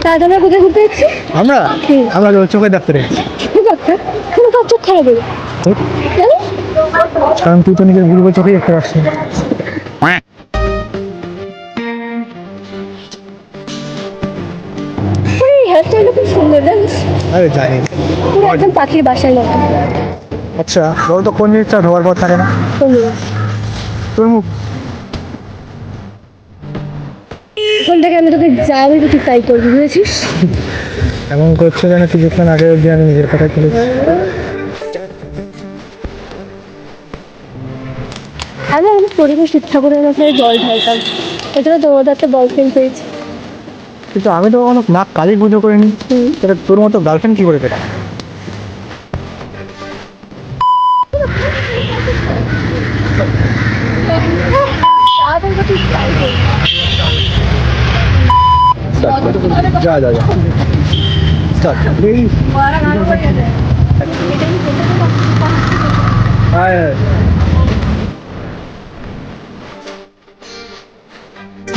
তাহলে আমরা কোথায় ঘুরতে যাচ্ছি? আমরা হুম। আমরা চোখের ডাক্তারে ঠিক আছে, কোনো কাজ চোখ খারাপ হবে কেন? কারণ তুই তো নিজের ভুল চোখেই দেখতে পাচ্ছিস। এই হেয়ারস্টাইলটা খুব সুন্দর জানিস, আরে জানি। পুরো একদম পাখির বাসার মতো। আচ্ছা বল তো কোন জিনিসটা ধোয়ার পর থাকে না? সুন্দর। তোর মুখ। এখন থেকে আমি তোকে যা বলবো তুই তাই করবি, বুঝেছিস? এমন করছে যেন কিছুক্ষণ আগে অব্দি আমি নিজের কথাই তুলেছি। আমি আমাদের পরিবেশ শিক্ষা করে মাথায় জল ঢালতাম, এছাড়া তোর মধ্যে একটা বয়ফ্রেন্ড পেয়েছি। কিন্তু আমি তো কখনো নাক কালি পুজো করিনি, সেটা তোর মতো গার্লফ্রেন্ড কি করে পেলাম? যা যা যা স্টার্ট। হায়